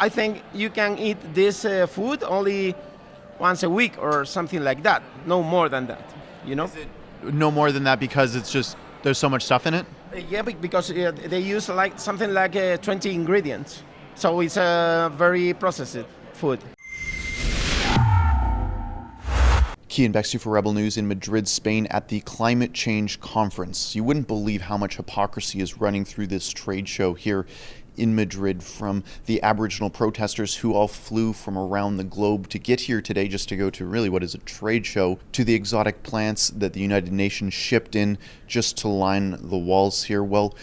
I think you can eat this food only once a week or something like that. No more than that, you know? Is it no more than that because it's just there's so much stuff in it? Yeah, because they use like something like 20 ingredients. So it's a very processed food. Keean, Bexte for Rebel News in Madrid, Spain at the Climate Change Conference. You wouldn't believe how much hypocrisy is running through this trade show here in Madrid, from the Aboriginal protesters who all flew from around the globe to get here today just to go to really what is a trade show, to the exotic plants that the United Nations shipped in just to line the walls here. Well,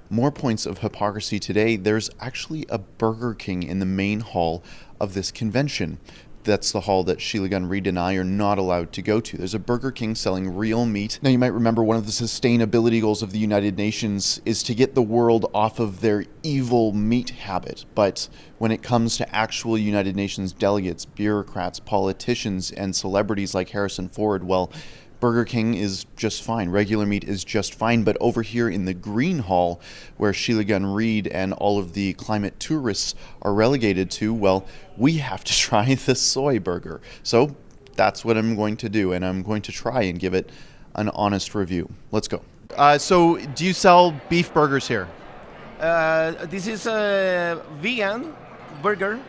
more points of hypocrisy today. There's actually a Burger King in the main hall of this convention. That's the hall that Sheila Gunn Reid and I are not allowed to go to. There's a Burger King selling real meat. Now, you might remember one of the sustainability goals of the United Nations is to get the world off of their evil meat habit. But when it comes to actual United Nations delegates, bureaucrats, politicians, and celebrities like Harrison Ford, well, Burger King is just fine. Regular meat is just fine. But over here in the Green Hall, where Sheila Gunn Reid and all of the climate tourists are relegated to, well, we have to try the soy burger. So that's what I'm going to do, and I'm going to try and give it an honest review. Let's go. So do you sell beef burgers here? This is a vegan burger,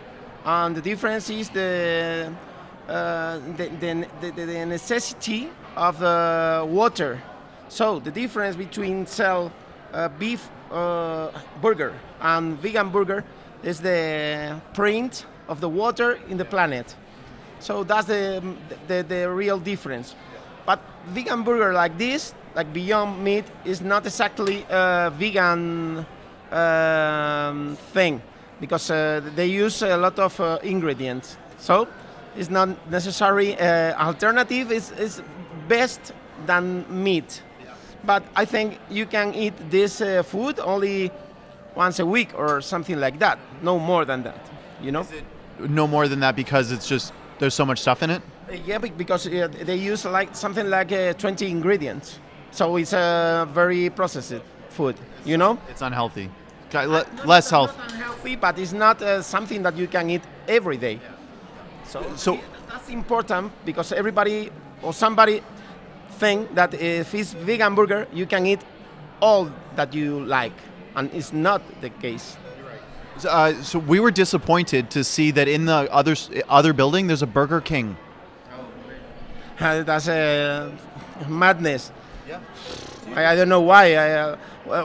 and the difference is the necessity of the water. So the difference between sell beef burger and vegan burger is the print of the water in the planet. So that's the real difference. But vegan burger like this, like Beyond Meat, is not exactly a vegan thing, because they use a lot of ingredients. So it's not necessary. Alternative is best than meat. But I think you can eat this food only once a week or something like that. No more than that, you know? Is it no more than that because it's just there's so much stuff in it? Yeah, because they use like something like 20 ingredients. So it's a very processed food, you know? It's unhealthy. Less health. It's not unhealthy, but it's not something that you can eat every day. So that's important, because everybody or somebody think that if it's vegan burger, you can eat all that you like, and it's not the case. So we were disappointed to see that in the other building there's a Burger King. That's a madness. Yeah. I don't know why.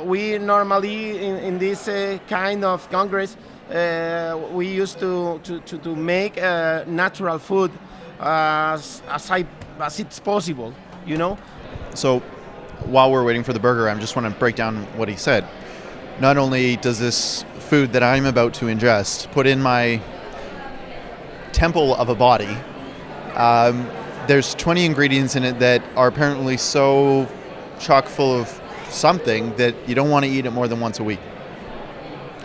We normally in this kind of congress we used to make natural food as it's possible, you know. So while we're waiting for the burger, I just want to break down what he said. Not only does this food that I'm about to ingest put in my temple of a body, there's 20 ingredients in it that are apparently so chock full of something that you don't want to eat it more than once a week.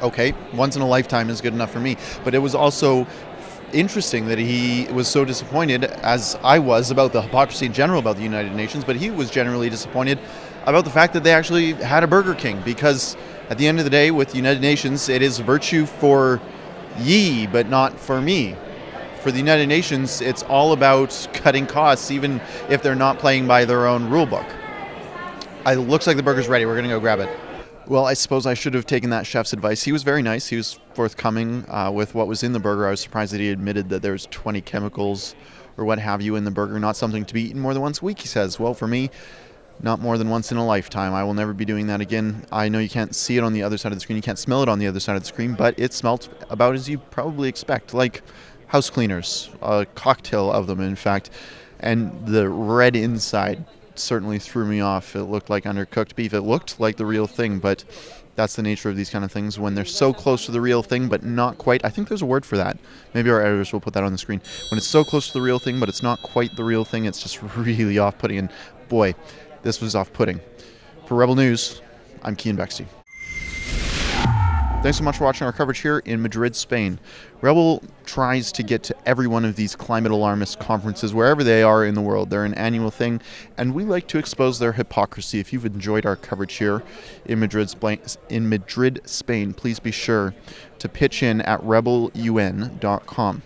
Okay, once in a lifetime is good enough for me. But it was also interesting that he was so disappointed, as I was, about the hypocrisy in general about the United Nations, but he was generally disappointed about the fact that they actually had a Burger King, because at the end of the day, with the United Nations, it is virtue for ye, but not for me. For the United Nations, it's all about cutting costs, even if they're not playing by their own rule book. It looks like the burger's ready. We're going to go grab it. Well, I suppose I should have taken that chef's advice. He was very nice. He was forthcoming with what was in the burger. I was surprised that he admitted that there's 20 chemicals or what have you in the burger. Not something to be eaten more than once a week, he says. Well, for me, not more than once in a lifetime. I will never be doing that again. I know you can't see it on the other side of the screen. You can't smell it on the other side of the screen, but it smelt about as you probably expect, like house cleaners, a cocktail of them, in fact. And the red inside certainly threw me off. It looked like undercooked beef. It looked like the real thing, but that's the nature of these kind of things when they're so close to the real thing but not quite. I think there's a word for that. Maybe our editors will put that on the screen. When it's so close to the real thing but it's not quite the real thing, it's just really off-putting. And boy, this was off-putting. For Rebel News, I'm Keean Bexte. Thanks so much for watching our coverage here in Madrid, Spain. Rebel tries to get to every one of these climate alarmist conferences wherever they are in the world. They're an annual thing, and we like to expose their hypocrisy. If you've enjoyed our coverage here in Madrid, Spain, please be sure to pitch in at rebelun.com.